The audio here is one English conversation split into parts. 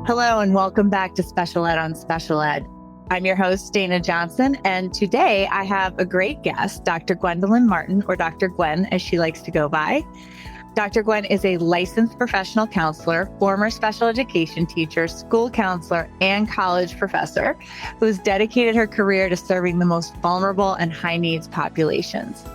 Hello and welcome back to Special Ed on Special Ed. I'm your host, Dana Jonson, and today I have a great guest, Dr. Gwendolyn Martin, or Dr. Gwen, as she likes to go by. Dr. Gwen is a licensed professional counselor, former special education teacher, school counselor, and college professor who has dedicated her career to serving the most vulnerable and high needs populations.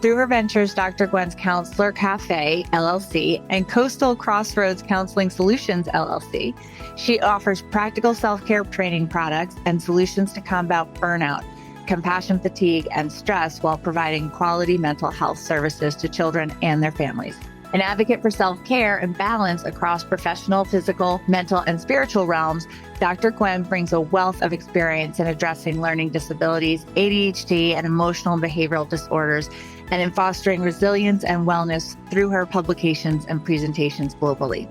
Through her ventures, Dr. Gwen's Counselor Cafe, LLC, and Coastal Crossroads Counseling Solutions, LLC, she offers practical self-care training products and solutions to combat burnout, compassion fatigue, and stress while providing quality mental health services to children and their families. An advocate for self-care and balance across professional, physical, mental, and spiritual realms, Dr. Gwen brings a wealth of experience in addressing learning disabilities, ADHD, and emotional and behavioral disorders, and in fostering resilience and wellness through her publications and presentations globally.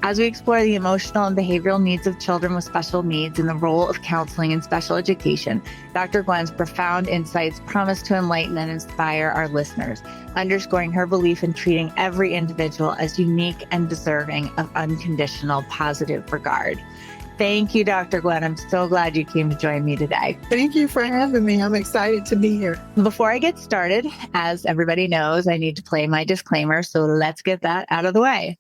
As we explore the emotional and behavioral needs of children with special needs and the role of counseling in special education, Dr. Gwen's profound insights promise to enlighten and inspire our listeners, underscoring her belief in treating every individual as unique and deserving of unconditional positive regard. Thank you, Dr. Gwen. I'm so glad you came to join me today. Thank you for having me. I'm excited to be here. Before I get started, as everybody knows, I need to play my disclaimer, so let's get that out of the way.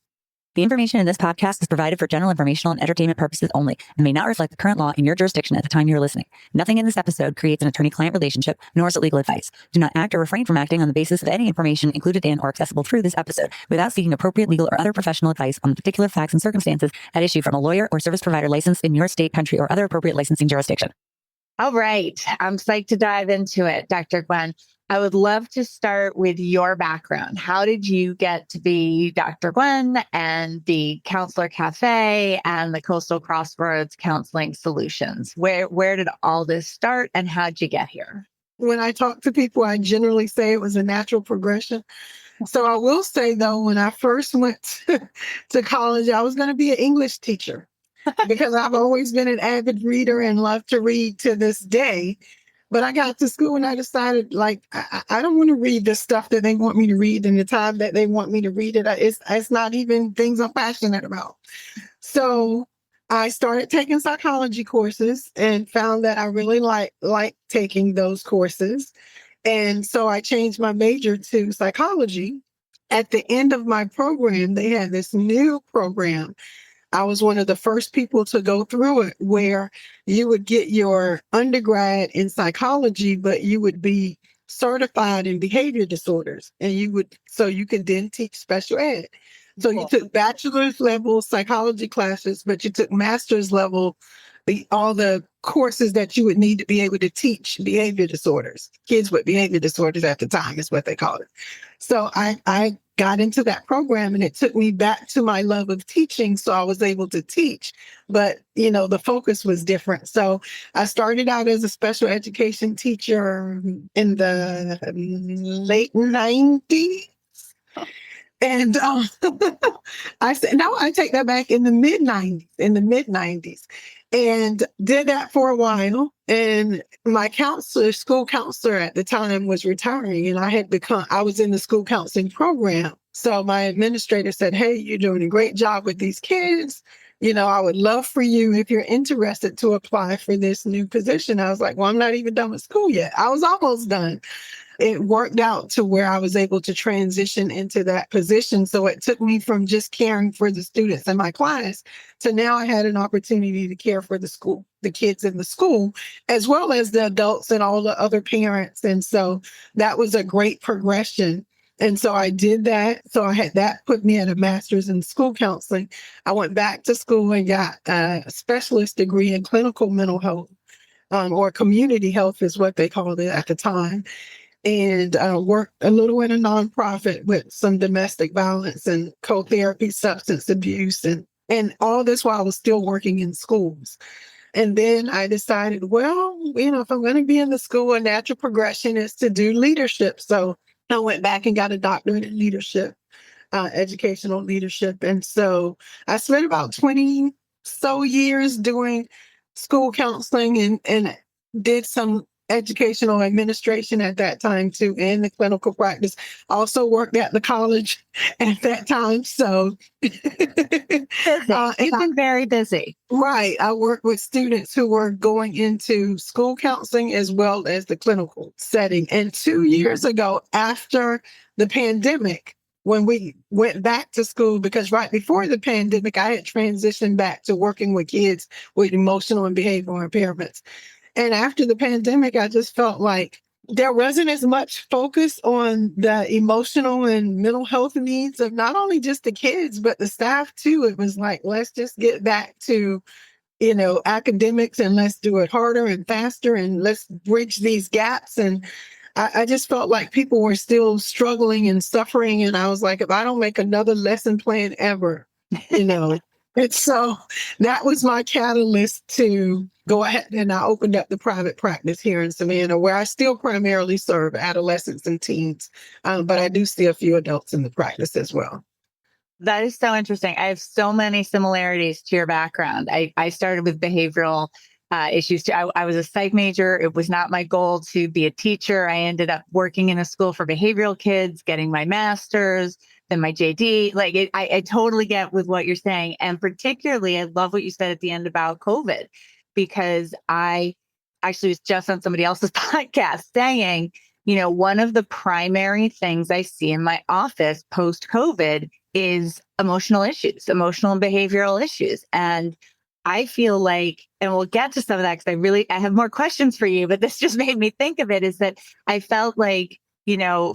The information in this podcast is provided for general informational and entertainment purposes only and may not reflect the current law in your jurisdiction at the time you're listening. Nothing in this episode creates an attorney-client relationship, nor is it legal advice. Do not act or refrain from acting on the basis of any information included in or accessible through this episode without seeking appropriate legal or other professional advice on the particular facts and circumstances at issue from a lawyer or service provider licensed in your state, country, or other appropriate licensing jurisdiction. All right. I'm psyched to dive into it, Dr. Gwen. I would love to start with your background. How did you get to be Dr. Gwen and the Counselor Cafe and the Coastal Crossroads Counseling Solutions? Where did all this start and how'd you get here? When I talk to people, I generally say it was a natural progression. So I will say, though, when I first went to college, I was going to be an English teacher because I've always been an avid reader and love to read to this day. But I got to school and I decided, I don't want to read the stuff that they want me to read in the time that they want me to read it. It's not even things I'm passionate about. So I started taking psychology courses and found that I really like taking those courses. And so I changed my major to psychology. At the end of my program, they had this new program. I was one of the first people to go through it where you would get your undergrad in psychology, but you would be certified in behavior disorders so you could then teach special ed. So you took bachelor's level psychology classes, but you took master's level, all the courses that you would need to be able to teach behavior disorders. Kids with behavior disorders at the time is what they called it. So I got into that program and it took me back to my love of teaching. So I was able to teach, but the focus was different. So I started out as a special education teacher in the late 90s. And I said, no, I take that back in the mid 90s and did that for a while. And my school counselor at the time was retiring and I was in the school counseling program. So my administrator said, hey, you're doing a great job with these kids. I would love for you, if you're interested, to apply for this new position. I was like, well, I'm not even done with school yet. I was almost done. It worked out to where I was able to transition into that position. So it took me from just caring for the students in my class to now I had an opportunity to care for the kids in the school, as well as the adults and all the other parents. And so that was a great progression. And so I did that. So that put me at a master's in school counseling. I went back to school and got a specialist degree in clinical mental health, or community health is what they called it at the time. And worked a little in a nonprofit with some domestic violence and co-therapy, substance abuse, and all this while I was still working in schools. And then I decided, well, if I'm going to be in the school, a natural progression is to do leadership. So I went back and got a doctorate in leadership, educational leadership. And so I spent about 20 so years doing school counseling and did some educational administration at that time too, and the clinical practice. Also worked at the college at that time. So, Busy. You've been very busy. right. I worked with students who were going into school counseling as well as the clinical setting. And 2 years ago, after the pandemic, when we went back to school, because right before the pandemic, I had transitioned back to working with kids with emotional and behavioral impairments. And after the pandemic, I just felt like there wasn't as much focus on the emotional and mental health needs of not only just the kids, but the staff too. It was like, let's just get back to, academics, and let's do it harder and faster, and let's bridge these gaps. And I just felt like people were still struggling and suffering. And I was like, if I don't make another lesson plan ever, you know. And so that was my catalyst to go ahead, and I opened up the private practice here in Savannah, where I still primarily serve adolescents and teens, but I do see a few adults in the practice as well. That is so interesting. I have so many similarities to your background. I started with behavioral issues too. I was a psych major. It was not my goal to be a teacher. I ended up working in a school for behavioral kids, getting my master's, then my JD. I totally get with what you're saying. And particularly, I love what you said at the end about COVID, because I actually was just on somebody else's podcast saying, one of the primary things I see in my office post COVID is emotional issues, emotional and behavioral issues. And I feel like, and we'll get to some of that because I have more questions for you, but this just made me think of it, is that I felt like,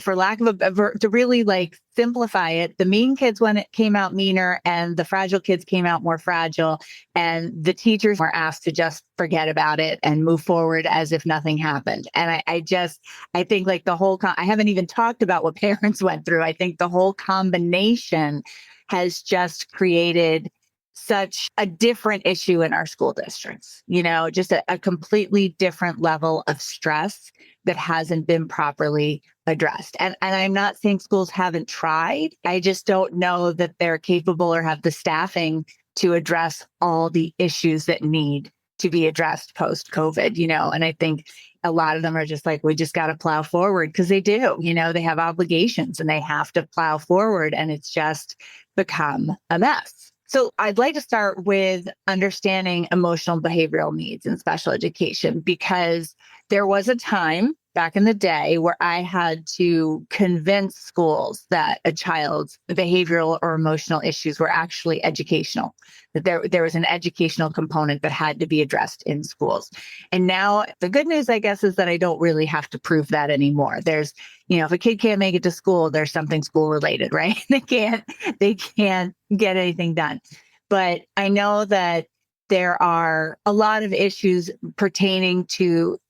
for lack of to really like simplify it, the mean kids when it came out meaner and the fragile kids came out more fragile, and the teachers were asked to just forget about it and move forward as if nothing happened. And I think like the whole, I haven't even talked about what parents went through. I think the whole combination has just created such a different issue in our school districts, just a completely different level of stress that hasn't been properly addressed. And I'm not saying schools haven't tried. I just don't know that they're capable or have the staffing to address all the issues that need to be addressed post COVID, and I think a lot of them are just like, we just got to plow forward, because they do, they have obligations and they have to plow forward, and it's just become a mess. So I'd like to start with understanding emotional and behavioral needs in special education, because there was a time back in the day where I had to convince schools that a child's behavioral or emotional issues were actually educational, that there was an educational component that had to be addressed in schools. And now the good news, I guess, is that I don't really have to prove that anymore. There's, if a kid can't make it to school, there's something school related, right? They can't get anything done. But I know that there are a lot of issues pertaining to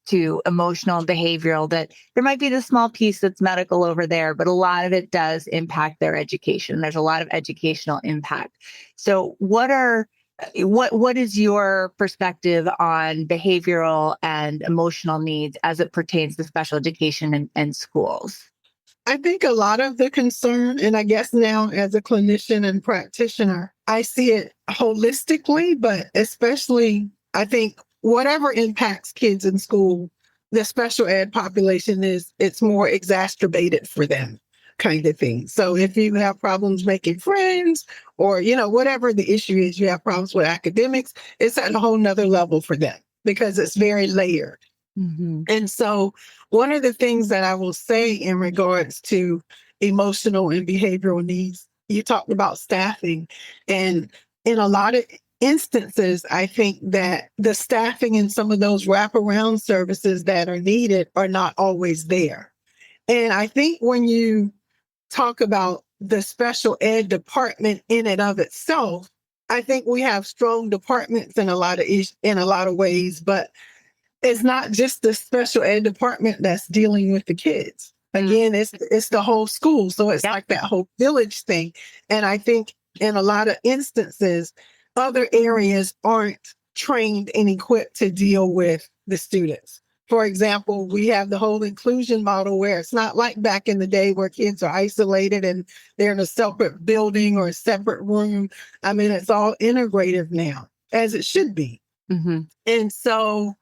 emotional and behavioral, that there might be the small piece that's medical over there, but a lot of it does impact their education. There's a lot of educational impact. So what is your perspective on behavioral and emotional needs as it pertains to special education and schools? I think a lot of the concern, and I guess now as a clinician and practitioner, I see it holistically, but especially I think whatever impacts kids in school, the special ed population it's more exacerbated for them, kind of thing. So if you have problems making friends, or, whatever the issue is, you have problems with academics, it's at a whole nother level for them because it's very layered. Mm-hmm. And so one of the things that I will say in regards to emotional and behavioral needs, you talked about staffing, and in a lot of instances, I think that the staffing in some of those wraparound services that are needed are not always there. And I think when you talk about the special ed department in and of itself, I think we have strong departments in a lot of ways, but it's not just the special ed department that's dealing with the kids. Again, it's the whole school. So it's like that whole village thing. And I think in a lot of instances, other areas aren't trained and equipped to deal with the students. For example, we have the whole inclusion model where it's not like back in the day where kids are isolated and they're in a separate building or a separate room. I mean, it's all integrative now, as it should be. Mm-hmm. And so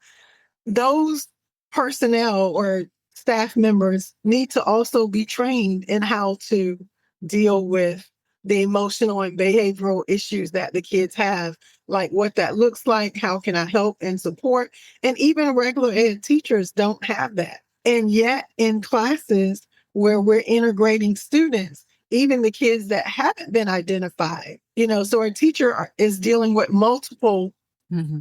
those personnel or staff members need to also be trained in how to deal with the emotional and behavioral issues that the kids have, like what that looks like, how can I help and support. And even regular ed teachers don't have that. And yet in classes where we're integrating students, even the kids that haven't been identified, so a teacher is dealing with multiple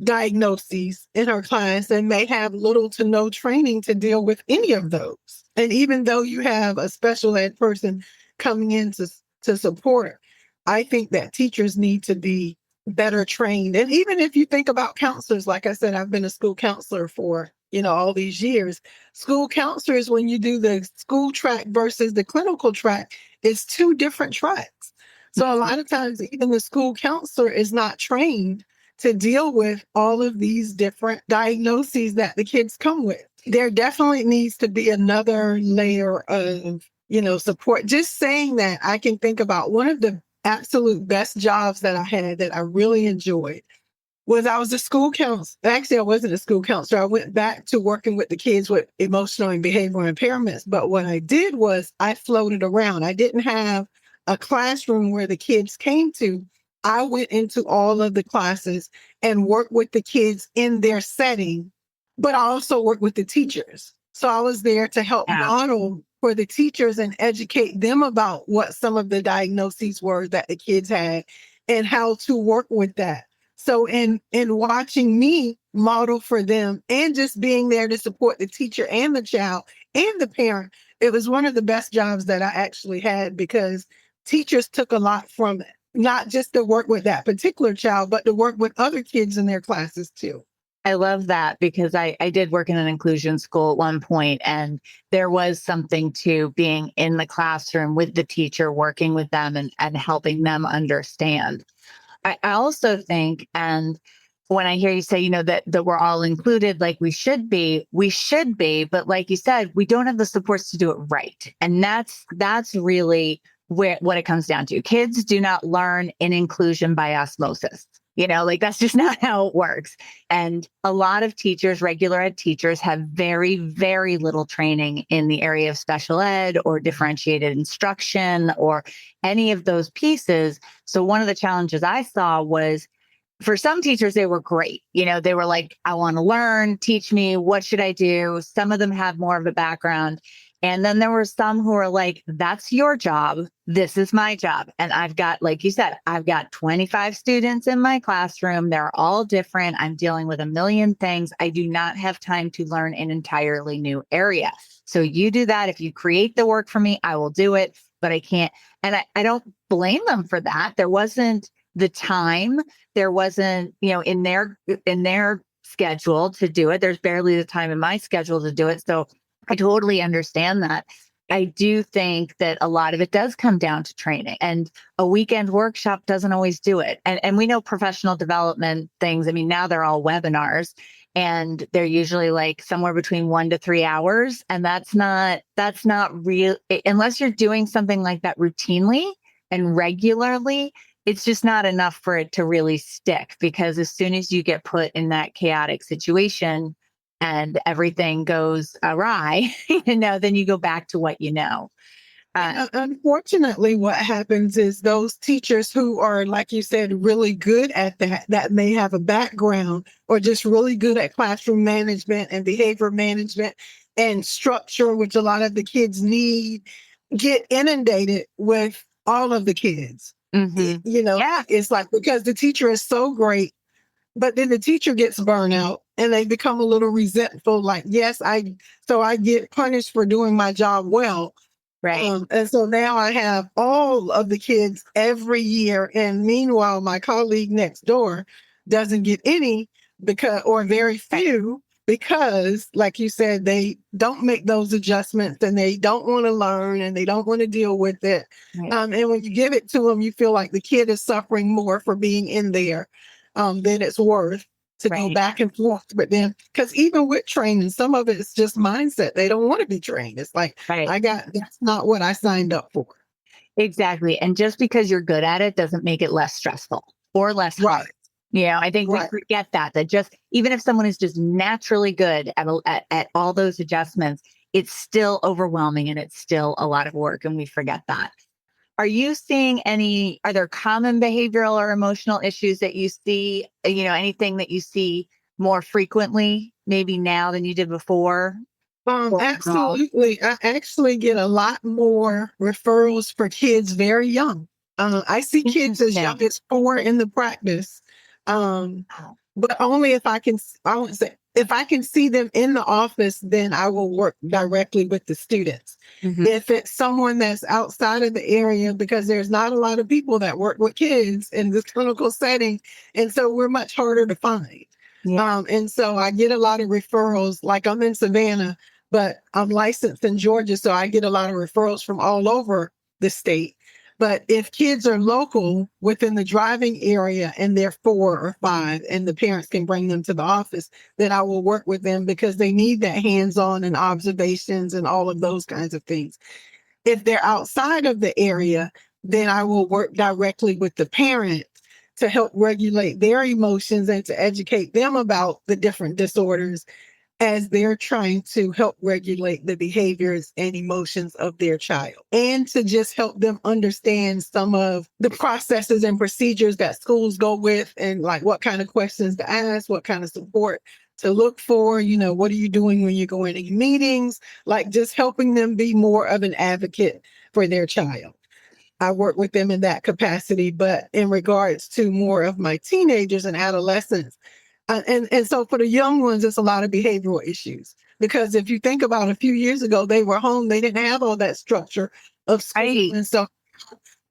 diagnoses in her class and may have little to no training to deal with any of those. And even though you have a special ed person coming in to support, I think that teachers need to be better trained. And even if you think about counselors, like I said, I've been a school counselor for, all these years. School counselors, when you do the school track versus the clinical track, it's two different tracks. So a lot of times, even the school counselor is not trained to deal with all of these different diagnoses that the kids come with. There definitely needs to be another layer of, support. Just saying that, I can think about one of the absolute best jobs that I had that I really enjoyed was I was a school counselor. Actually, I wasn't a school counselor. I went back to working with the kids with emotional and behavioral impairments. But what I did was I floated around. I didn't have a classroom where the kids came to. I went into all of the classes and worked with the kids in their setting, but I also worked with the teachers. So I was there to help model for the teachers and educate them about what some of the diagnoses were that the kids had and how to work with that. So in watching me model for them and just being there to support the teacher and the child and the parent, it was one of the best jobs that I actually had because teachers took a lot from it. Not just to work with that particular child, but to work with other kids in their classes too. I love that because I did work in an inclusion school at one point, and there was something to being in the classroom with the teacher, working with them and helping them understand. I also think, and when I hear you say, that we're all included, like we should be, but like you said, we don't have the supports to do it right. And that's really what it comes down to. Kids do not learn in inclusion by osmosis. That's just not how it works. And a lot of teachers, regular ed teachers, have very, very little training in the area of special ed or differentiated instruction or any of those pieces. So one of the challenges I saw was for some teachers, they were great. They were like, I want to learn, teach me, what should I do? Some of them have more of a background. And then there were some who are like, that's your job. This is my job. And I've got, like you said, I've got 25 students in my classroom. They're all different. I'm dealing with a million things. I do not have time to learn an entirely new area. So you do that. If you create the work for me, I will do it, but I can't. And I don't blame them for that. There wasn't the time. There wasn't, in their schedule to do it. There's barely the time in my schedule to do it. So I totally understand that. I do think that a lot of it does come down to training, and a weekend workshop doesn't always do it. And we know professional development things. I mean, now they're all webinars and they're usually like somewhere between 1 to 3 hours. And that's not real unless you're doing something like that routinely and regularly. It's just not enough for it to really stick, because as soon as you get put in that chaotic situation, and everything goes awry, then you go back to what you know. Unfortunately, what happens is those teachers who are, like you said, really good at that may have a background or just really good at classroom management and behavior management and structure, which a lot of the kids need, get inundated with all of the kids. Mm-hmm. It's like, because the teacher is so great, but then the teacher gets burned out and they become a little resentful. Like, yes, I get punished for doing my job well. Right. And so now I have all of the kids every year. And meanwhile, my colleague next door doesn't get any or very few, because like you said, they don't make those adjustments and they don't want to learn and they don't want to deal with it. Right. And when you give it to them, you feel like the kid is suffering more for being in there than it's worth to go back and forth. But then, because even with training, some of it's just mindset. They don't want to be trained. It's like, that's not what I signed up for. Exactly. And just because you're good at it doesn't make it less stressful or less hard. I think we Right. forget that just even if someone is just naturally good at all those adjustments, it's still overwhelming and it's still a lot of work. And we forget that. Are there common behavioral or emotional issues that you see, anything that you see more frequently, maybe now than you did before? Absolutely. I actually get a lot more referrals for kids very young. I see kids as young as 4 in the practice. But only if I won't say, if I can see them in the office, then I will work directly with the students. If it's someone that's outside of the area, because there's not a lot of people that work with kids in this clinical setting. And so we're much harder to find. Yeah. And so I get a lot of referrals, like I'm in Savannah, but I'm licensed in Georgia. So I get a lot of referrals from all over the state. But if kids are local within the driving area and they're 4 or 5 and the parents can bring them to the office, then I will work with them because they need that hands-on and observations and all of those kinds of things. If they're outside of the area, then I will work directly with the parent to help regulate their emotions and to educate them about the different disorders as they're trying to help regulate the behaviors and emotions of their child, and to just help them understand some of the processes and procedures that schools go with, and like what kind of questions to ask, what kind of support to look for, what are you doing when you go into meetings, like just helping them be more of an advocate for their child. I work with them in that capacity, but in regards to more of my teenagers and adolescents, and so for the young ones, it's a lot of behavioral issues. Because if you think about a few years ago, they were home, they didn't have all that structure of school. Right. And so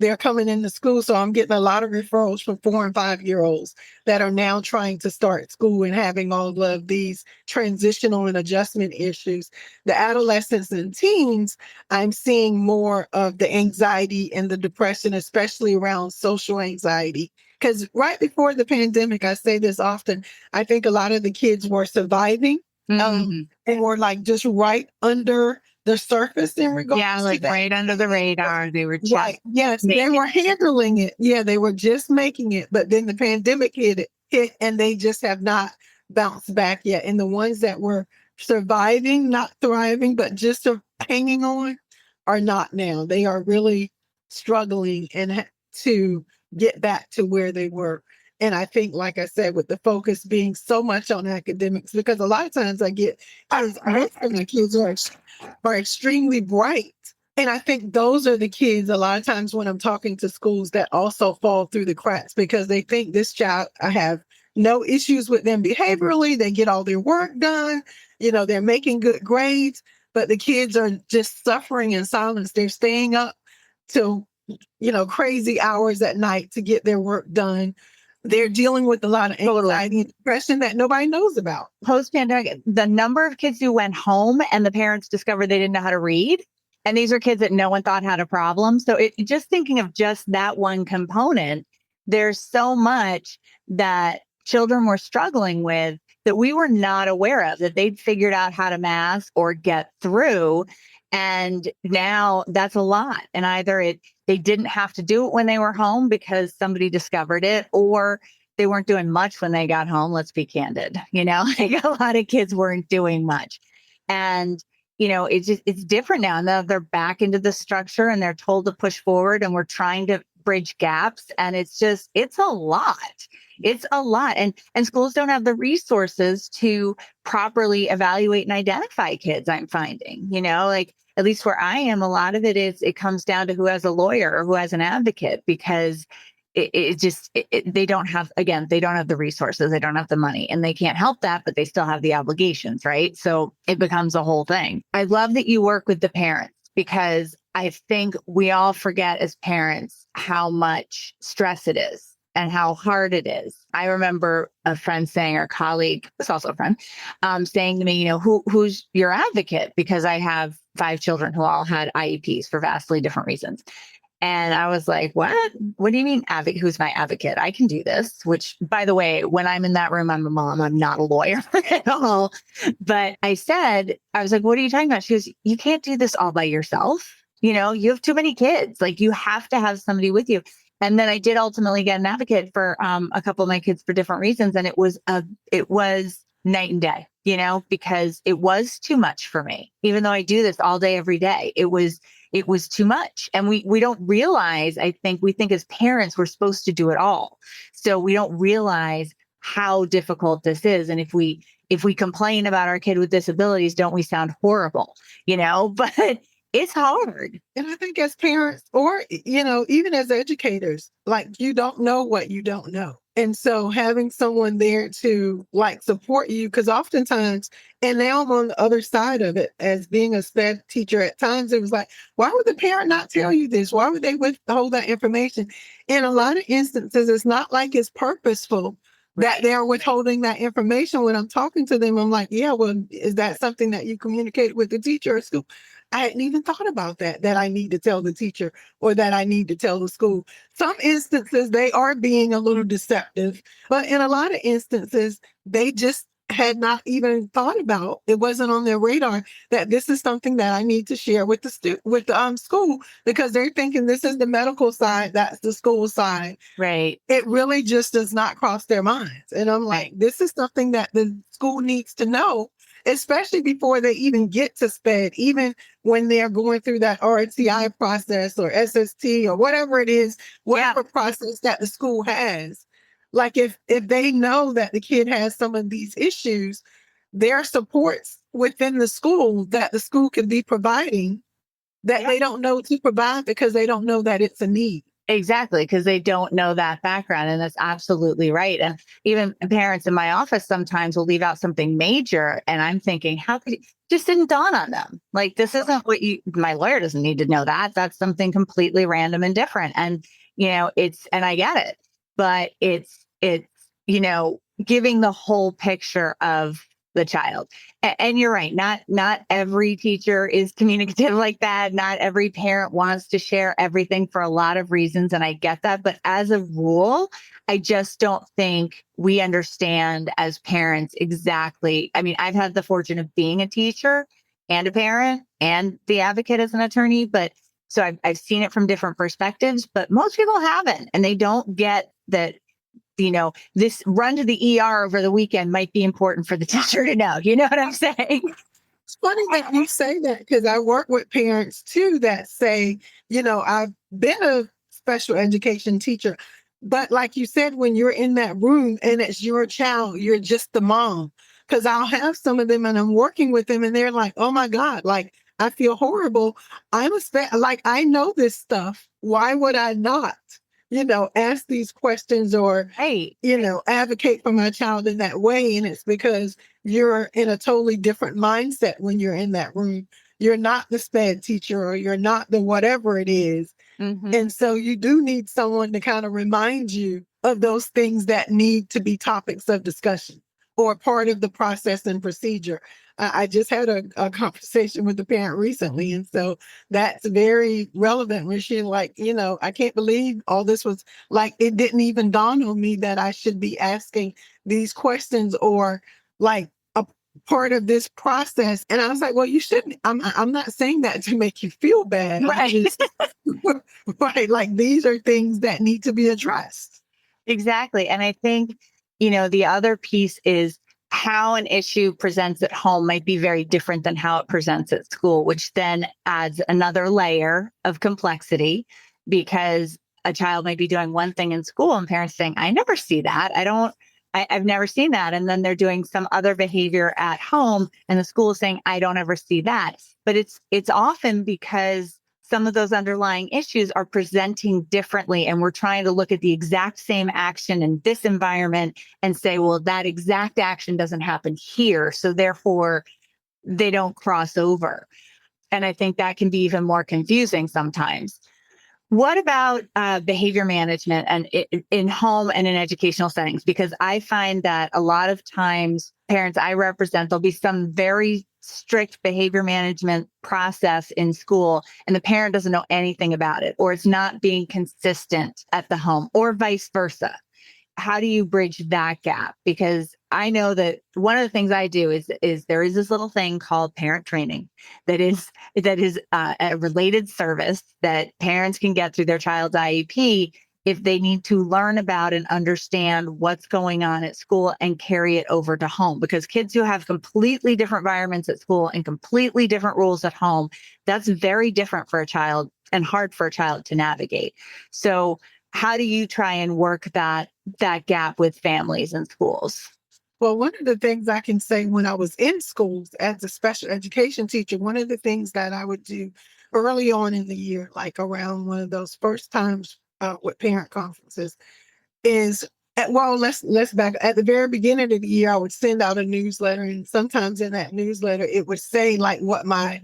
they're coming into school. So I'm getting a lot of referrals from 4 and 5-year-olds that are now trying to start school and having all of these transitional and adjustment issues. The adolescents and teens, I'm seeing more of the anxiety and the depression, especially around social anxiety. Because right before the pandemic, I say this often, I think a lot of the kids were surviving and were like just right under the surface in regards to that. Right under the radar. They were just Right. Yes, they were handling it. Yeah, they were just making it. But then the pandemic hit and they just have not bounced back yet. And the ones that were surviving, not thriving, but just hanging on are not now. They are really struggling to get back to where they were. And I think, like I said, with the focus being so much on academics, because a lot of times I heard from the kids who are extremely bright. And I think those are the kids a lot of times when I'm talking to schools that also fall through the cracks because they think this child, I have no issues with them behaviorally. They get all their work done. They're making good grades, but the kids are just suffering in silence. They're staying up till, crazy hours at night to get their work done. They're dealing with a lot of anxiety and depression that nobody knows about. Post-pandemic, the number of kids who went home and the parents discovered they didn't know how to read. And these are kids that no one thought had a problem. So just thinking of just that one component, there's so much that children were struggling with that we were not aware of, that they'd figured out how to mask or get through. And now that's a lot. And either they didn't have to do it when they were home because somebody discovered it, or they weren't doing much when they got home. Let's be candid. Like a lot of kids weren't doing much. And it's different now. And they're back into the structure and they're told to push forward, and we're trying to bridge gaps. And it's a lot. It's a lot. And schools don't have the resources to properly evaluate and identify kids, I'm finding, like at least where I am, a lot of it comes down to who has a lawyer or who has an advocate, because they don't have the resources, they don't have the money, and they can't help that, but they still have the obligations, right? So it becomes a whole thing. I love that you work with the parents, because I think we all forget as parents how much stress it is and how hard it is. I remember a friend saying, or a colleague, who's also a friend, saying to me, who's your advocate? Because I have 5 children who all had IEPs for vastly different reasons. And I was like, what? What do you mean advocate? Who's my advocate? I can do this, which, by the way, when I'm in that room, I'm a mom. I'm not a lawyer at all. But I was like, what are you talking about? She goes, you can't do this all by yourself. You have too many kids. Like, you have to have somebody with you. And then I did ultimately get an advocate for a couple of my kids for different reasons. And it was night and day, because it was too much for me. Even though I do this all day, every day, it was too much. And we don't realize, I think we think as parents, we're supposed to do it all. So we don't realize how difficult this is. And if we complain about our kid with disabilities, don't we sound horrible, but it's hard. And I think as parents or, even as educators, like you don't know what you don't know. And so having someone there to like support you, because oftentimes, and now I'm on the other side of it as being a SPED teacher, at times it was like, why would the parent not tell you this? Why would they withhold that information? In a lot of instances, it's not like it's purposeful that they're withholding that information. When I'm talking to them, I'm like, yeah, well, is that something that you communicate with the teacher at school? I hadn't even thought about that I need to tell the teacher or that I need to tell the school. Some instances, they are being a little deceptive, but in a lot of instances, they just had not even thought about, it wasn't on their radar that this is something that I need to share with the school, because they're thinking this is the medical side, that's the school side. Right. It really just does not cross their minds. And I'm like, this is something that the school needs to know, especially before they even get to SPED, even when they're going through that RTI process or SST or whatever it is, whatever process that the school has. Like if they know that the kid has some of these issues, there are supports within the school that the school can be providing that they don't know to provide because they don't know that it's a need. Exactly, because they don't know that background. And that's absolutely right. And even parents in my office sometimes will leave out something major. And I'm thinking, how could just didn't dawn on them? Like, this isn't my lawyer doesn't need to know that. That's something completely random and different. And, and I get it, but it's, giving the whole picture of the child. And you're right. Not every teacher is communicative like that. Not every parent wants to share everything for a lot of reasons. And I get that. But as a rule, I just don't think we understand as parents exactly. I mean, I've had the fortune of being a teacher and a parent and the advocate as an attorney, but so I've seen it from different perspectives, but most people haven't. And they don't get that, this run to the ER over the weekend might be important for the teacher to know. You know what I'm saying? It's funny that you say that, because I work with parents too that say, I've been a special education teacher, but like you said, when you're in that room and it's your child, you're just the mom. Because I'll have some of them and I'm working with them and they're like, oh my God, like I feel horrible. Like I know this stuff. Why would I not? Ask these questions or, advocate for my child in that way. And it's because you're in a totally different mindset when you're in that room. You're not the SPED teacher or you're not the whatever it is. Mm-hmm. And so you do need someone to kind of remind you of those things that need to be topics of discussion or part of the process and procedure. I just had a conversation with the parent recently. And so that's very relevant when she's like, I can't believe all this was like, it didn't even dawn on me that I should be asking these questions or like a part of this process. And I was like, well, you shouldn't. I'm not saying that to make you feel bad. Right. Right. Like these are things that need to be addressed. Exactly. And I think, the other piece is how an issue presents at home might be very different than how it presents at school, which then adds another layer of complexity, because a child might be doing one thing in school and parents saying, I never see that. I've never seen that. And then they're doing some other behavior at home and the school is saying, I don't ever see that. But it's often because some of those underlying issues are presenting differently. And we're trying to look at the exact same action in this environment and say, well, that exact action doesn't happen here. So therefore, they don't cross over. And I think that can be even more confusing sometimes. What about behavior management and in home and in educational settings? Because I find that a lot of times parents I represent, there'll be some very strict behavior management process in school and the parent doesn't know anything about it, or it's not being consistent at the home, or vice versa. How do you bridge that gap? Because I know that one of the things I do is there is this little thing called parent training that is a related service that parents can get through their child's IEP. if they need to learn about and understand what's going on at school and carry it over to home. Because kids who have completely different environments at school and completely different rules at home, that's very different for a child and hard for a child to navigate. So how do you try and work that gap with families and schools? Well, one of the things I can say when I was in schools as a special education teacher, one of the things that I would do early on in the year, like around one of those first times with parent conferences, is well, let's back at the very beginning of the year. I would send out a newsletter, and sometimes in that newsletter, it would say like what my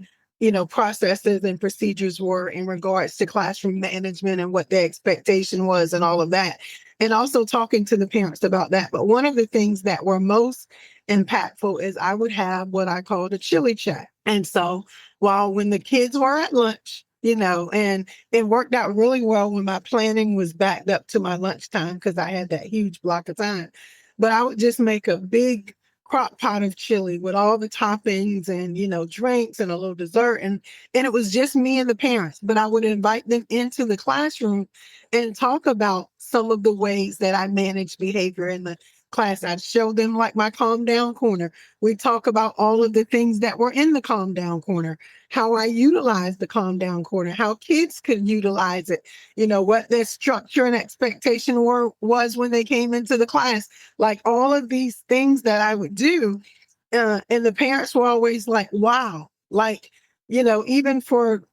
processes and procedures were in regards to classroom management and what the expectation was and all of that, and also talking to the parents about that. But one of the things that were most impactful is I would have what I called a chili chat, and so while when the kids were at lunch. And it worked out really well when my planning was backed up to my lunchtime because I had that huge block of time. But I would just make a big crock pot of chili with all the toppings and, drinks and a little dessert. And it was just me and the parents. But I would invite them into the classroom and talk about some of the ways that I manage behavior in the class. I'd show them like my calm down corner. We talk about all of the things that were in the calm down corner, how I utilize the calm down corner, how kids could utilize it, what their structure and expectation was when they came into the class, like all of these things that I would do. And the parents were always like, wow, like, even for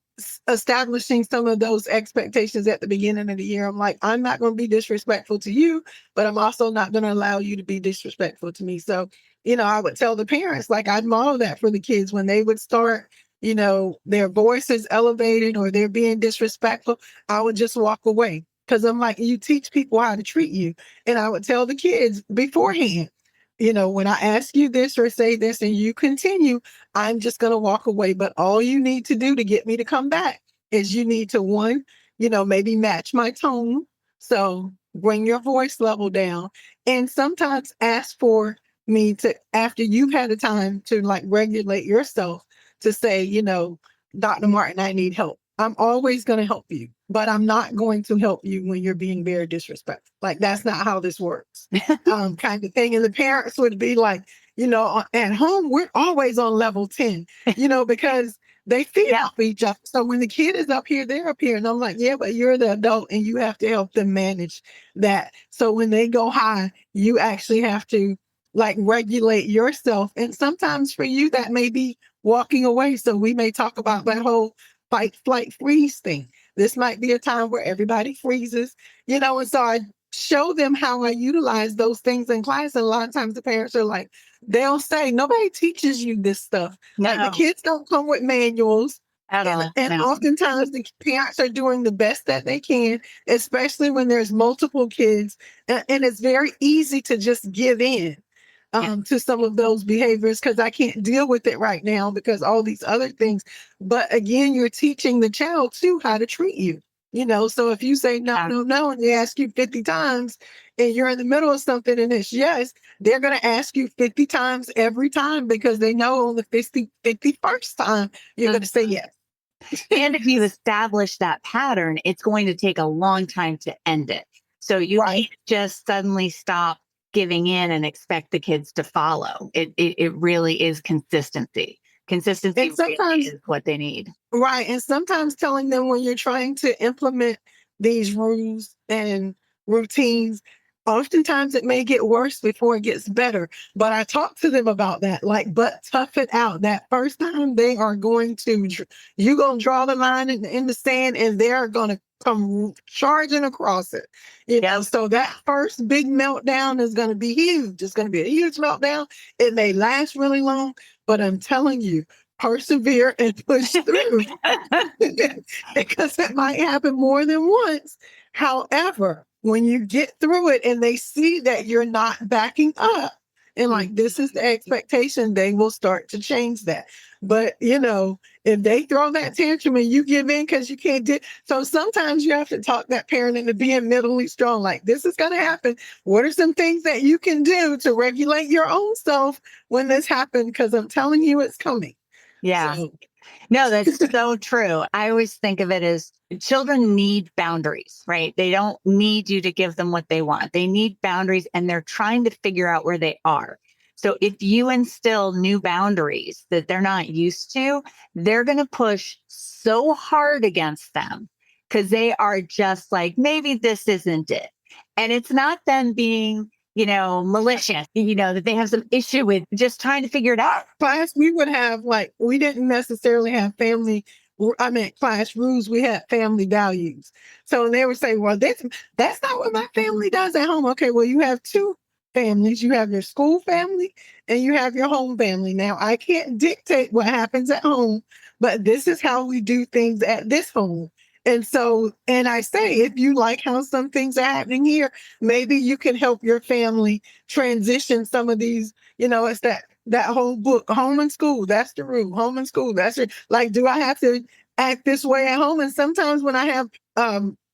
establishing some of those expectations at the beginning of the year, I'm like, I'm not going to be disrespectful to you, but I'm also not going to allow you to be disrespectful to me. So, I would tell the parents, like I'd model that for the kids when they would start, their voices elevated or they're being disrespectful, I would just walk away. Cause I'm like, you teach people how to treat you. And I would tell the kids beforehand, when I ask you this or say this and you continue, I'm just going to walk away. But all you need to do to get me to come back is you need to, one, maybe match my tone. So bring your voice level down and sometimes ask for me to, after you've had the time to like regulate yourself, to say, Dr. Martin, I need help. I'm always going to help you, but I'm not going to help you when you're being very disrespectful. Like, that's not how this works, kind of thing. And the parents would be like, at home, we're always on level 10, because they feed off each other. So when the kid is up here, they're up here. And I'm like, yeah, but you're the adult and you have to help them manage that. So when they go high, you actually have to like regulate yourself. And sometimes for you, that may be walking away. So we may talk about that whole fight, flight, freeze thing. This might be a time where everybody freezes, and so I show them how I utilize those things in class. And a lot of times the parents are like, they'll say, nobody teaches you this stuff. No. Like the kids don't come with manuals. At all. And No. oftentimes the parents are doing the best that they can, especially when there's multiple kids. And it's very easy to just give in to some of those behaviors because I can't deal with it right now because all these other things. But again, you're teaching the child too how to treat you. So if you say no, no, no, and they ask you 50 times and you're in the middle of something and it's yes, they're going to ask you 50 times every time because they know on the 51st time, you're going to say yes. And if you establish that pattern, it's going to take a long time to end it. So you can't just suddenly stop giving in and expect the kids to follow. It really is consistency. Consistency really is what they need. Right. And sometimes telling them when you're trying to implement these rules and routines, oftentimes it may get worse before it gets better. But I talk to them about that, like, but tough it out. That first time they are going to, you're going to draw the line in the sand and they're going to come charging across it. So that first big meltdown is going to be huge. It's going to be a huge meltdown. It may last really long, but I'm telling you, persevere and push through because it might happen more than once. However, when you get through it and they see that you're not backing up and like, this is the expectation, they will start to change that. But, if they throw that tantrum and you give in because you can't do, so sometimes you have to talk that parent into being mentally strong. Like, this is going to happen. What are some things that you can do to regulate your own self when this happens? Because I'm telling you, it's coming. Yeah. So, No, that's so true. I always think of it as children need boundaries, right? They don't need you to give them what they want. They need boundaries and they're trying to figure out where they are. So if you instill new boundaries that they're not used to, they're going to push so hard against them because they are just like, maybe this isn't it. And it's not them being, malicious, that they have some issue with just trying to figure it out. Class, we would have like, we didn't necessarily have class rules, we had family values. So they would say, well, that's not what my family does at home. Okay, well, you have two families. You have your school family and you have your home family. Now, I can't dictate what happens at home, but this is how we do things at this home. And so, and I say, if you like how some things are happening here, maybe you can help your family transition some of these, it's that whole book, home and school, that's the rule. Home and school, that's it. Like, do I have to act this way at home? And sometimes when I have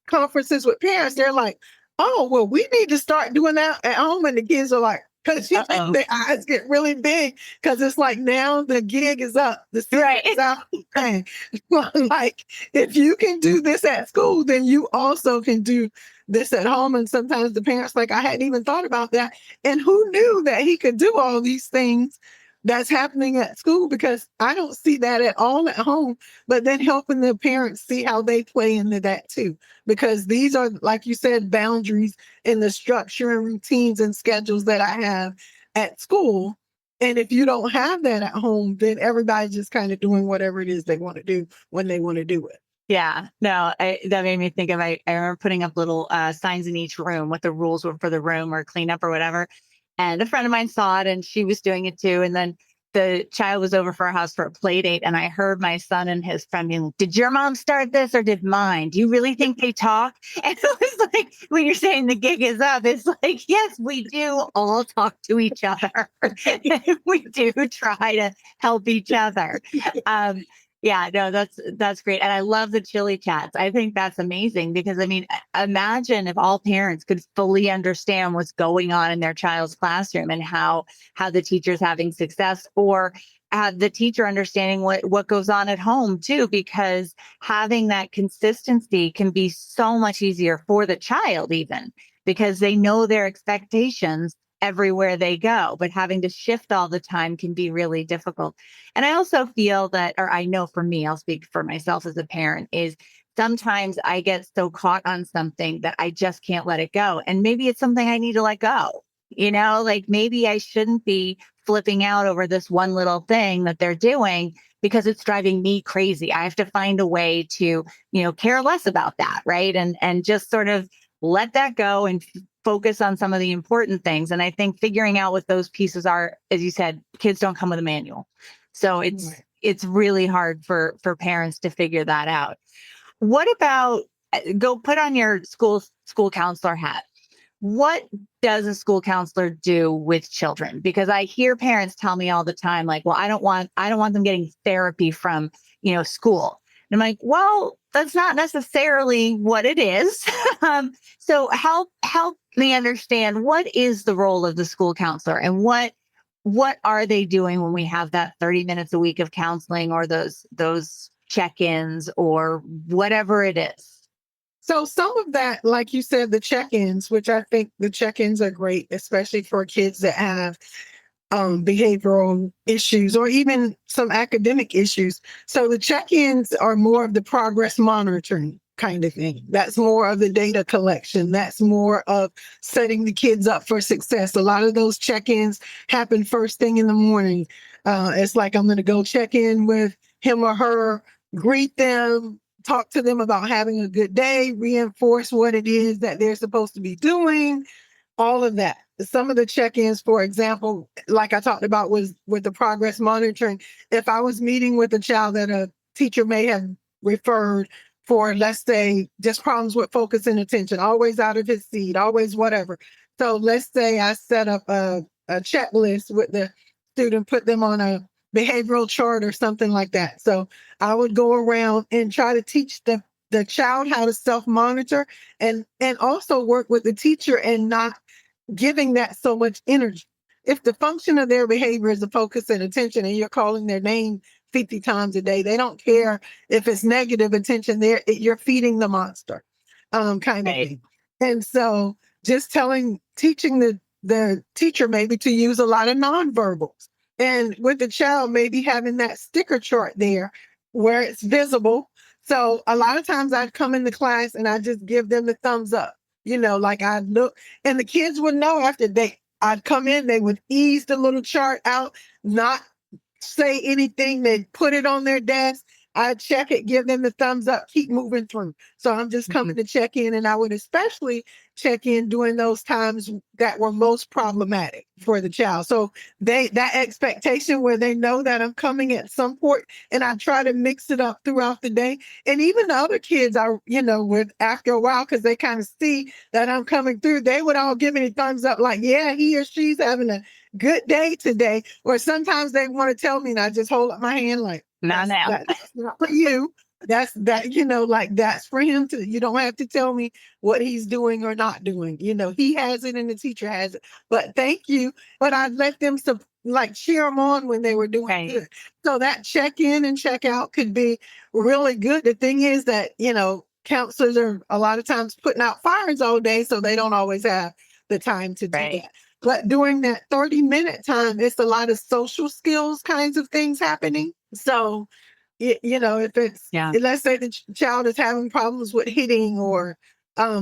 conferences with parents, they're like, oh, well, we need to start doing that at home. And the kids are like, because their eyes get really big because it's like now the gig is up. The season is out. And like, if you can do this at school, then you also can do this at home. And sometimes the parents like, I hadn't even thought about that. And who knew that he could do all these things that's happening at school? Because I don't see that at all at home. But then helping the parents see how they play into that too. Because these are, like you said, boundaries in the structure and routines and schedules that I have at school. And if you don't have that at home, then everybody's just kind of doing whatever it is they want to do when they want to do it. Yeah, no, that made me think of, I remember putting up little signs in each room, what the rules were for the room or cleanup or whatever. And a friend of mine saw it and she was doing it too. And then the child was over for our house for a play date. And I heard my son and his friend being, did your mom start this or did mine? Do you really think they talk? And it was like, when you're saying the gig is up, it's like, yes, we do all talk to each other. We do try to help each other. Yeah, no, that's great. And I love the chili chats. I think that's amazing because I mean, imagine if all parents could fully understand what's going on in their child's classroom and how the teacher's having success or the teacher understanding what goes on at home too, because having that consistency can be so much easier for the child even because they know their expectations everywhere they go, but having to shift all the time can be really difficult. And I also feel that, or I know for me, I'll speak for myself as a parent, is sometimes I get so caught on something that I just can't let it go. And maybe it's something I need to let go. Like maybe I shouldn't be flipping out over this one little thing that they're doing because it's driving me crazy. I have to find a way to, care less about that. Right. And just sort of let that go and focus on some of the important things. And I think figuring out what those pieces are, as you said, kids don't come with a manual. So it's really hard for parents to figure that out. What about go put on your school counselor hat? What does a school counselor do with children? Because I hear parents tell me all the time, like, well, I don't want them getting therapy from, school. And I'm like, well, that's not necessarily what it is. So help me understand what is the role of the school counselor and what are they doing when we have that 30 minutes a week of counseling or those check-ins or whatever it is. So some of that, like you said, the check-ins, which I think the check-ins are great, especially for kids that have behavioral issues or even some academic issues. So the check-ins are more of the progress monitoring kind of thing. That's more of the data collection. That's more of setting the kids up for success. A lot of those check-ins happen first thing in the morning. It's like I'm going to go check in with him or her, greet them, talk to them about having a good day, reinforce what it is that they're supposed to be doing, all of that. Some of the check-ins, for example, like I talked about was with the progress monitoring. If I was meeting with a child that a teacher may have referred for, let's say, just problems with focus and attention, always out of his seat, always whatever. So let's say I set up a checklist with the student, put them on a behavioral chart or something like that. So I would go around and try to teach the child how to self-monitor and also work with the teacher and not giving that so much energy. If the function of their behavior is the focus and attention and you're calling their name 50 times a day. They don't care if it's negative attention there. You're feeding the monster, kind of thing. And so just teaching the teacher maybe to use a lot of nonverbals. And with the child, maybe having that sticker chart there where it's visible. So a lot of times I'd come into class and I just give them the thumbs up, like I'd look, and the kids would know after I'd come in, they would ease the little chart out, not say anything. They'd put it on their desk. I'd check it, give them the thumbs up, keep moving through. So I'm just coming to check in, and I would especially check in during those times that were most problematic for the child. So that expectation where they know that I'm coming at some point, and I try to mix it up throughout the day. And even the other kids are, with after a while, because they kind of see that I'm coming through, they would all give me a thumbs up, like, yeah, he or she's having a good day today. Or sometimes they want to tell me, and I just hold up my hand like, not now. That's not for you. That's for him to, you don't have to tell me what he's doing or not doing. He has it and the teacher has it. But thank you. But I let them cheer them on when they were doing good. So that check in and check out could be really good. The thing is that, counselors are a lot of times putting out fires all day, so they don't always have the time to do that. But during that 30-minute time, it's a lot of social skills kinds of things happening. So, if it's, let's say the child is having problems with hitting or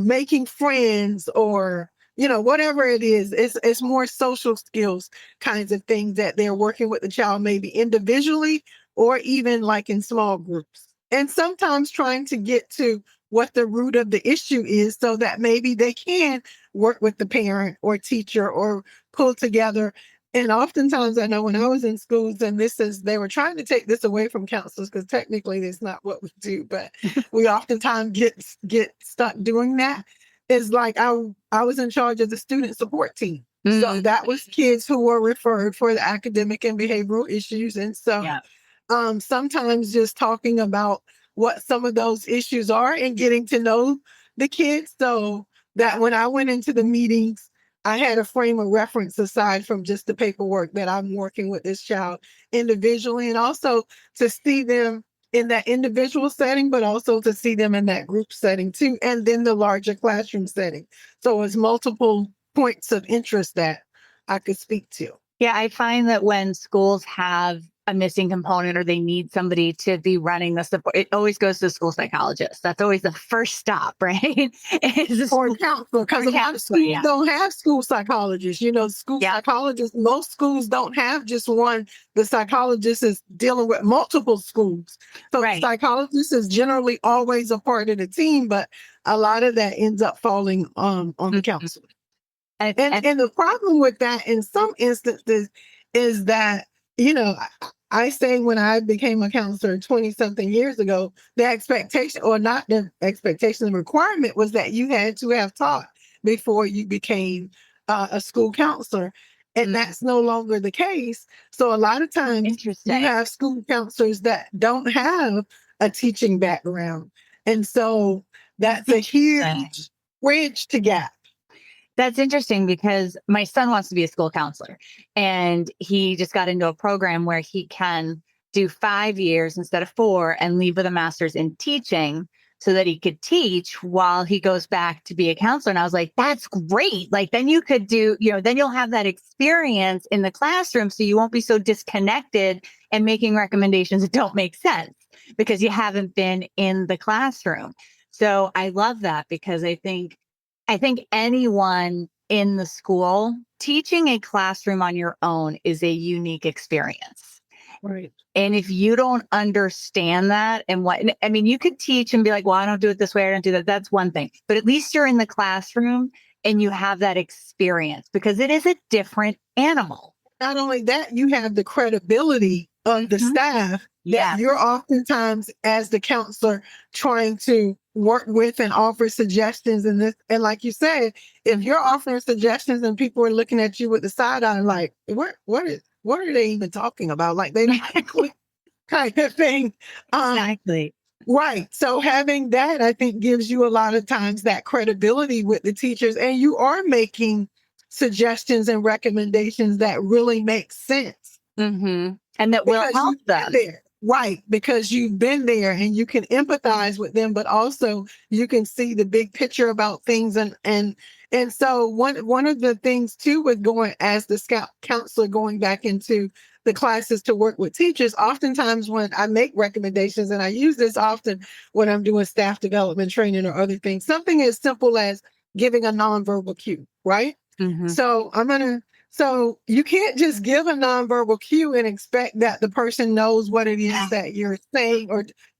making friends or, whatever it is, it's more social skills kinds of things that they're working with the child, maybe individually or even like in small groups. And sometimes trying to get to what the root of the issue is so that maybe they can work with the parent or teacher or pull together. And oftentimes I know when I was in schools, and they were trying to take this away from counselors because technically that's not what we do, but we oftentimes get stuck doing that. It's like I was in charge of the student support team. So that was kids who were referred for the academic and behavioral issues. And so sometimes just talking about what some of those issues are and getting to know the kids so that when I went into the meetings, I had a frame of reference aside from just the paperwork that I'm working with this child individually, and also to see them in that individual setting, but also to see them in that group setting too, and then the larger classroom setting. So it's multiple points of interest that I could speak to. Yeah, I find that when schools have a missing component or they need somebody to be running the support, it always goes to the school psychologist. That's always the first stop, right? Or counselor, because a lot of schools don't have school psychologists. Psychologists, most schools don't have just one. The psychologist is dealing with multiple schools. So the psychologist is generally always a part of the team, but a lot of that ends up falling on the counselor. And the problem with that in some instances is that, I say when I became a counselor 20-something years ago, the expectation, or not the expectation, the requirement was that you had to have taught before you became a school counselor. And that's no longer the case. So a lot of times you have school counselors that don't have a teaching background. And so that's a huge bridge to gap. That's interesting because my son wants to be a school counselor, and he just got into a program where he can do 5 years instead of 4 and leave with a master's in teaching so that he could teach while he goes back to be a counselor. And I was like, that's great. Like, then you could do, then you'll have that experience in the classroom. So you won't be so disconnected and making recommendations that don't make sense because you haven't been in the classroom. So I love that because I think anyone in the school, teaching a classroom on your own is a unique experience. Right. And if you don't understand that you could teach and be like, well, I don't do it this way. I don't do that. That's one thing. But at least you're in the classroom and you have that experience because it is a different animal. Not only that, you have the credibility of the staff that you're oftentimes, as the counselor, trying to work with and offer suggestions. And like you said, if you're offering suggestions and people are looking at you with the side eye, like, what are they even talking about? Like, they don't kind of thing. Exactly. Right. So having that, I think, gives you a lot of times that credibility with the teachers, and you are making suggestions and recommendations that really make sense. Mm-hmm. And that will help them. Right, because you've been there and you can empathize with them, but also you can see the big picture about things. And so one of the things too with going as the scout counselor going back into the classes to work with teachers, oftentimes when I make recommendations, and I use this often when I'm doing staff development training or other things, something as simple as giving a nonverbal cue, right? Mhm. So so you can't just give a nonverbal cue and expect that the person knows what it is that you're saying.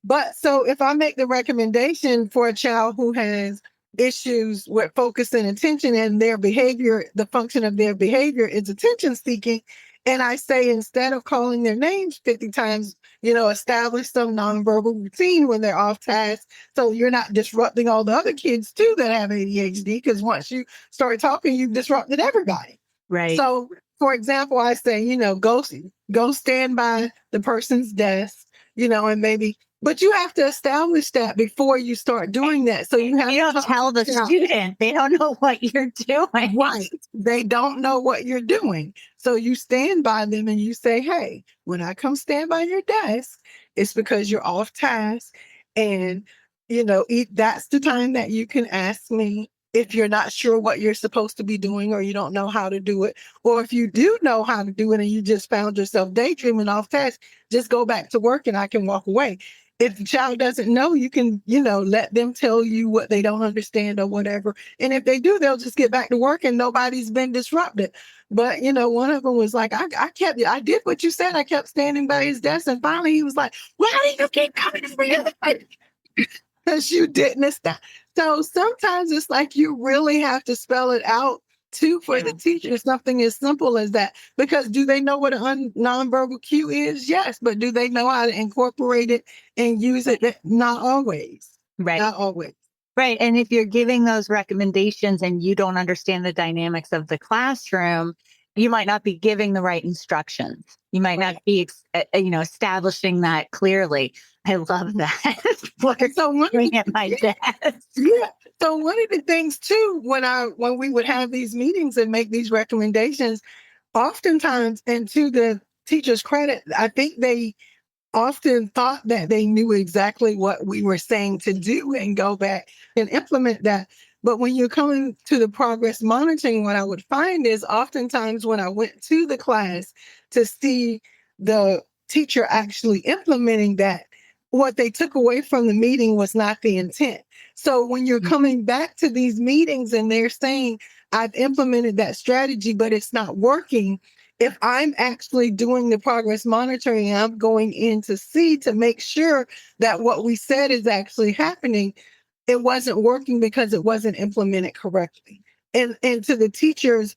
But so if I make the recommendation for a child who has issues with focus and attention, and their behavior, the function of their behavior is attention seeking, and I say, instead of calling their names 50 times, establish some nonverbal routine when they're off task, so you're not disrupting all the other kids too that have ADHD, because once you start talking, you've disrupted everybody. Right. So, for example, I say, go stand by the person's desk, and maybe, but you have to establish that before you start doing that. So you don't tell the student. They don't know what you're doing. Right. They don't know what you're doing. So you stand by them and you say, hey, when I come stand by your desk, it's because you're off task. And, that's the time that you can ask me if you're not sure what you're supposed to be doing, or you don't know how to do it. Or if you do know how to do it and you just found yourself daydreaming off task, just go back to work and I can walk away. If the child doesn't know, you can, let them tell you what they don't understand or whatever. And if they do, they'll just get back to work and nobody's been disrupted. But, one of them was like, I did what you said. I kept standing by his desk. And finally he was like, why do you keep coming for you? Because you didn't stop. So sometimes it's like you really have to spell it out too for the teacher. Something as simple as that. Because do they know what a nonverbal cue is? Yes. But do they know how to incorporate it and use it? Not always. Right. Not always. Right. And if you're giving those recommendations and you don't understand the dynamics of the classroom, you might not be giving the right instructions. You might not be, establishing that clearly. I love that. So at my desk. Yeah. So one of the things too, when we would have these meetings and make these recommendations, oftentimes, and to the teacher's credit, I think they often thought that they knew exactly what we were saying to do and go back and implement that. But when you're coming to the progress monitoring, what I would find is oftentimes when I went to the class to see the teacher actually implementing that, what they took away from the meeting was not the intent. So when you're coming back to these meetings and they're saying, I've implemented that strategy, but it's not working, if I'm actually doing the progress monitoring, I'm going in to see to make sure that what we said is actually happening. It wasn't working because it wasn't implemented correctly. And to the teachers,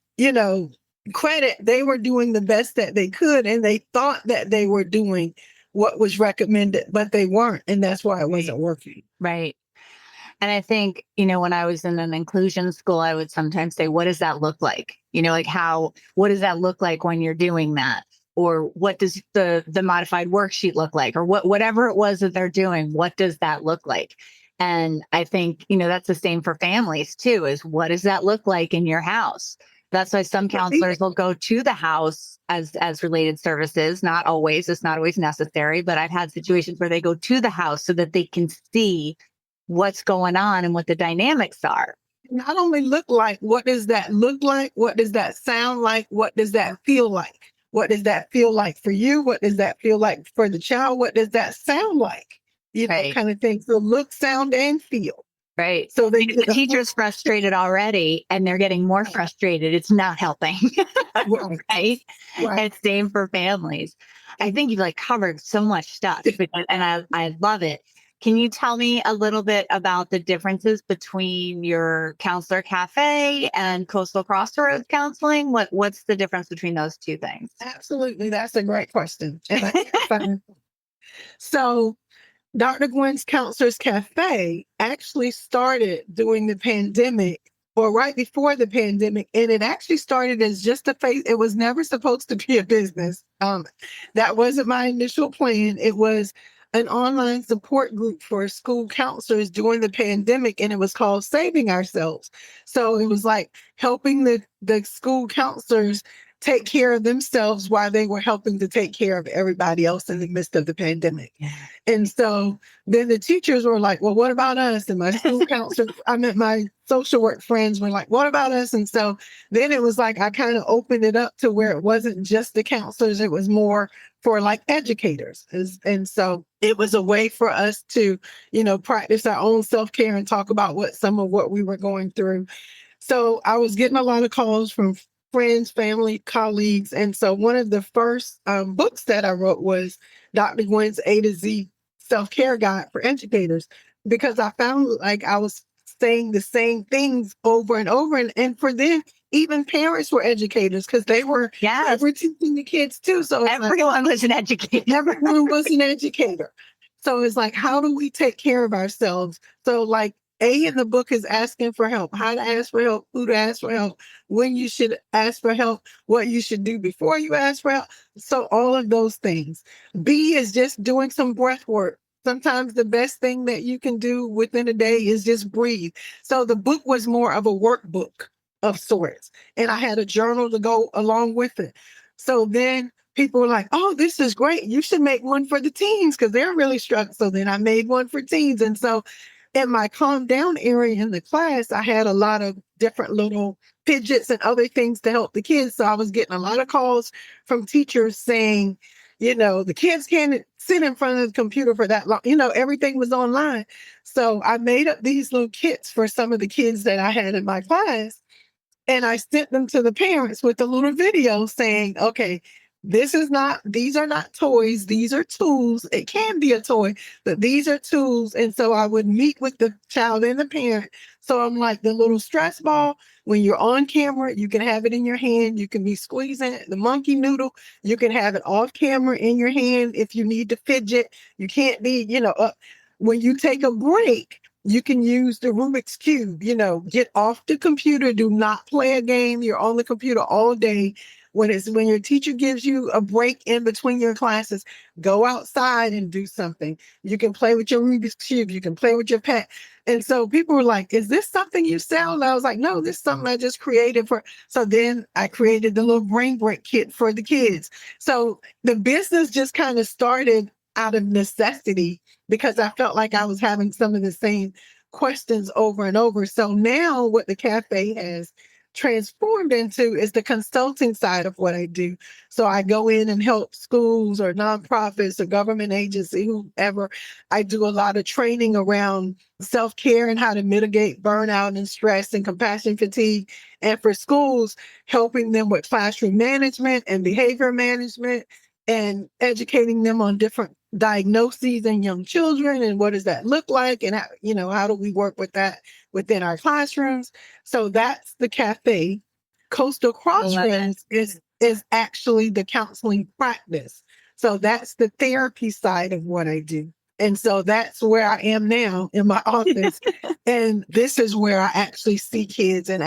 credit, they were doing the best that they could, and they thought that they were doing what was recommended, but they weren't, and that's why it wasn't working. Right. And I think, when I was in an inclusion school, I would sometimes say, what does that look like? What does that look like when you're doing that? Or what does the modified worksheet look like? Or whatever it was that they're doing, what does that look like? And I think, that's the same for families too, is what does that look like in your house? That's why some counselors will go to the house as related services. Not always, it's not always necessary, but I've had situations where they go to the house so that they can see what's going on and what the dynamics are. Not only look like, what does that look like? What does that sound like? What does that feel like? What does that feel like for you? What does that feel like for the child? What does that sound like? Right. Kind of thing. So look, sound, and feel. Right. So the teacher's frustrated already and they're getting more frustrated. It's not helping. Right. And same for families. I think you've covered so much stuff and I love it. Can you tell me a little bit about the differences between your counselor cafe and coastal crossroads counseling? What's the difference between those two things? Absolutely. That's a great question. So Dr. Gwen's Counselors Cafe actually started during the pandemic, or right before the pandemic, and it actually started as just it was never supposed to be a business. That wasn't my initial plan. It was an online support group for school counselors during the pandemic, and it was called Saving Ourselves. So it was like helping the school counselors take care of themselves while they were helping to take care of everybody else in the midst of the pandemic. Yeah. And so then the teachers were like, well, what about us? And my school counselor, my social work friends were like, what about us? And so then it was like, I kind of opened it up to where it wasn't just the counselors, it was more for like educators. And so it was a way for us to, practice our own self-care and talk about some of what we were going through. So I was getting a lot of calls from friends, family, colleagues. And so one of the first books that I wrote was Dr. Gwen's A to Z Self-Care Guide for Educators, because I found like I was saying the same things over and over. And for them, even parents were educators because they were teaching the kids too. So everyone was an educator. Everyone was an educator. So it's like, how do we take care of ourselves? So like A in the book is asking for help, how to ask for help, who to ask for help, when you should ask for help, what you should do before you ask for help. So all of those things. B is just doing some breath work. Sometimes the best thing that you can do within a day is just breathe. So the book was more of a workbook of sorts. And I had a journal to go along with it. So then people were like, oh, this is great. You should make one for the teens because they're really struggling. So then I made one for teens. And so in my calm down area in the class, I had a lot of different little fidgets and other things to help the kids. So I was getting a lot of calls from teachers saying, the kids can't sit in front of the computer for that long. Everything was online. So I made up these little kits for some of the kids that I had in my class. And I sent them to the parents with a little video saying, okay, these are not toys. These are tools. It can be a toy, but these are tools. And so I would meet with the child and the parent. So I'm like the little stress ball. When you're on camera, you can have it in your hand. You can be squeezing it. The monkey noodle, you can have it off camera in your hand. If you need to fidget, you can't be, up. When you take a break, you can use the Rubik's Cube, get off the computer. Do not play a game. You're on the computer all day. When your teacher gives you a break in between your classes, go outside and do something. You can play with your Rubik's Cube. You can play with your pet. And so people were like, is this something you sell? And I was like, no, this is something I just created so then I created the little brain break kit for the kids. So the business just kind of started out of necessity because I felt like I was having some of the same questions over and over. So now what the cafe has transformed into is the consulting side of what I do. So I go in and help schools or nonprofits or government agency, whoever. I do a lot of training around self-care and how to mitigate burnout and stress and compassion fatigue. And for schools, helping them with classroom management and behavior management and educating them on different diagnoses in young children and what does that look like and how do we work with that within our classrooms. So that's the cafe. Coastal Crossroads is actually the counseling practice. So that's the therapy side of what I do. And so that's where I am now in my office. And this is where I actually see kids and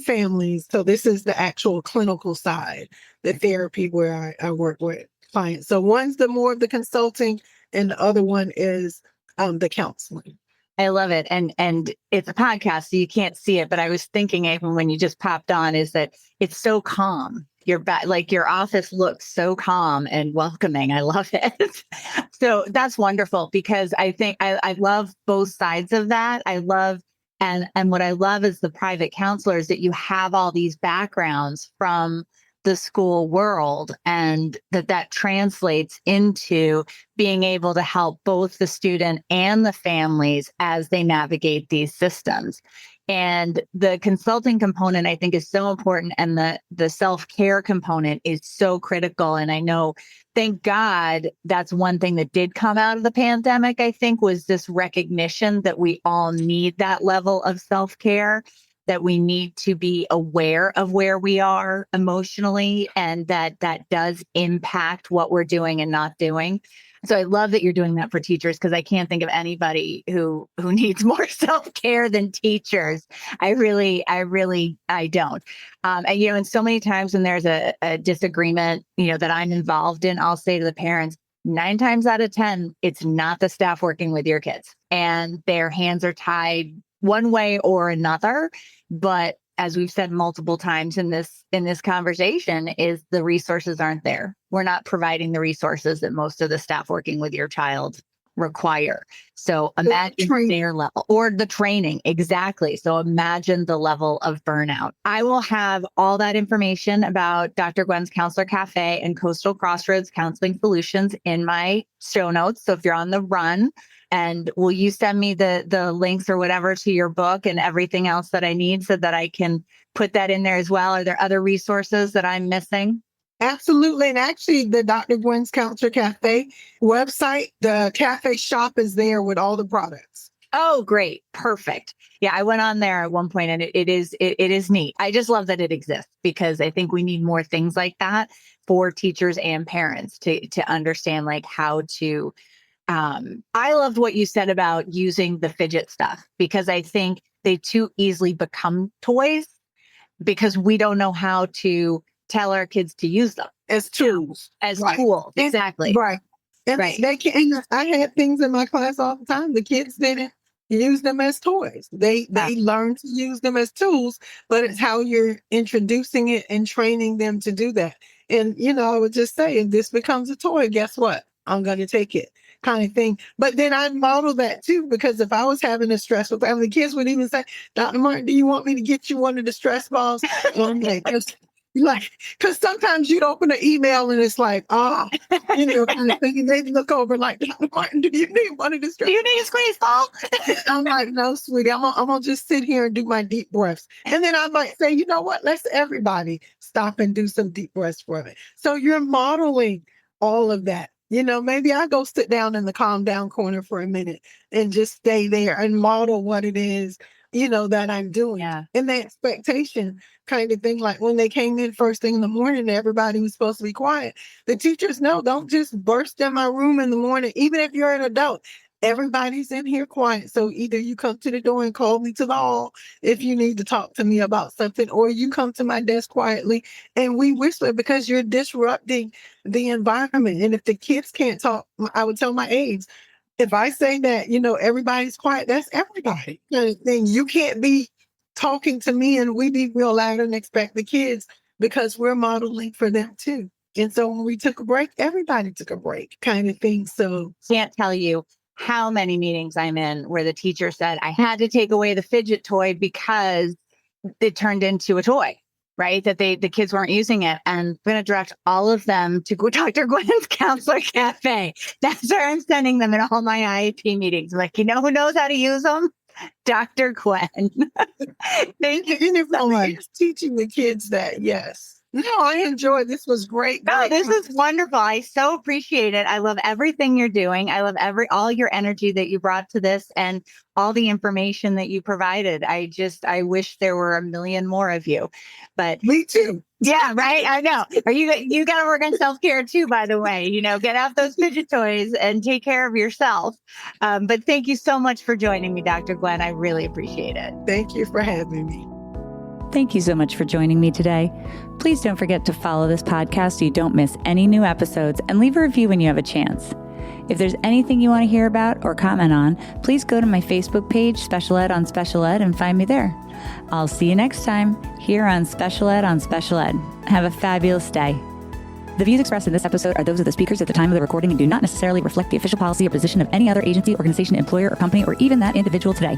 families. So this is the actual clinical side, the therapy where I work with clients. So one's the more of the consulting and the other one is the counseling. I love it. And it's a podcast, so you can't see it. But I was thinking, even when you just popped on, is that it's so calm. Your office looks so calm and welcoming. I love it. So that's wonderful because I think I love both sides of that. I love and what I love is the private counselors that you have all these backgrounds from the school world and that translates into being able to help both the student and the families as they navigate these systems. And the consulting component, I think, is so important. And the self-care component is so critical. And I know, thank God, that's one thing that did come out of the pandemic, I think, was this recognition that we all need that level of self-care, that we need to be aware of where we are emotionally, and that does impact what we're doing and not doing. So I love that you're doing that for teachers, because I can't think of anybody who needs more self-care than teachers. I don't. And so many times when there's a disagreement, that I'm involved in, I'll say to the parents, 9 times out of 10, it's not the staff working with your kids, and their hands are tied one way or another. But as we've said multiple times in this conversation, is the resources aren't there. We're not providing the resources that most of the staff working with your child require. So imagine their level, or the training. Exactly. So imagine the level of burnout. I will have all that information about Dr. Gwen's Counselor Cafe and Coastal Crossroads Counseling Solutions in my show notes. So if you're on the run, and will you send me the links or whatever to your book and everything else that I need so that I can put that in there as well? Are there other resources that I'm missing? Absolutely. And actually, the Dr. Gwen's Counselor Cafe website, the cafe shop is there with all the products. Oh, great. Perfect. Yeah, I went on there at one point, and it is neat. I just love that it exists, because I think we need more things like that for teachers and parents to understand like how to. I loved what you said about using the fidget stuff, because I think they too easily become toys because we don't know how to tell our kids to use them as tools. Tools. Exactly. Right. And right. They can. I had things in my class all the time. The kids didn't use them as toys. They learn to use them as tools, but it's how you're introducing it and training them to do that. And, I would just say, if this becomes a toy, guess what? I'm going to take it, kind of thing. But then I model that too, because if I was having a stressful family, the kids would even say, Dr. Martin, do you want me to get you one of the stress balls? Because sometimes you'd open an email and it's like, kind of thing. And they look over like, Dr. Martin, do you need one of the stress? Do you need a squeeze ball? I'm like, no, sweetie, I'm gonna just sit here and do my deep breaths. And then I might say, you know what? Let's everybody stop and do some deep breaths for me. So you're modeling all of that. Maybe I go sit down in the calm down corner for a minute and just stay there and model what it is, that I'm doing. Yeah. And the expectation kind of thing, like when they came in first thing in the morning, everybody was supposed to be quiet. The teachers know, don't just burst in my room in the morning, even if you're an adult. Everybody's in here quiet. So either you come to the door and call me to the hall if you need to talk to me about something, or you come to my desk quietly and we whisper, because you're disrupting the environment. And if the kids can't talk, I would tell my aides, if I say that, everybody's quiet, that's everybody kind of thing. You can't be talking to me and we be real loud and expect the kids, because we're modeling for them too. And so when we took a break, everybody took a break kind of thing. So can't tell you how many meetings I'm in where the teacher said, I had to take away the fidget toy because it turned into a toy, right? That the kids weren't using it. And I'm going to direct all of them to Dr. Gwen's Counselor Cafe. That's where I'm sending them in all my IEP meetings. I'm like, who knows how to use them? Dr. Gwen. Thank you. And if I'm teaching the kids that, yes. No, I enjoyed. This was great. Oh, this is wonderful. I so appreciate it. I love everything you're doing. I love all your energy that you brought to this and all the information that you provided. I wish there were a million more of you, but me too. Yeah, right. I know. You got to work on self-care too, by the way, get off those fidget toys and take care of yourself. But thank you so much for joining me, Dr. Gwen. I really appreciate it. Thank you for having me. Thank you so much for joining me today. Please don't forget to follow this podcast so you don't miss any new episodes, and leave a review when you have a chance. If there's anything you want to hear about or comment on, please go to my Facebook page, Special Ed on Special Ed, and find me there. I'll see you next time here on Special Ed on Special Ed. Have a fabulous day. The views expressed in this episode are those of the speakers at the time of the recording and do not necessarily reflect the official policy or position of any other agency, organization, employer, or company, or even that individual today.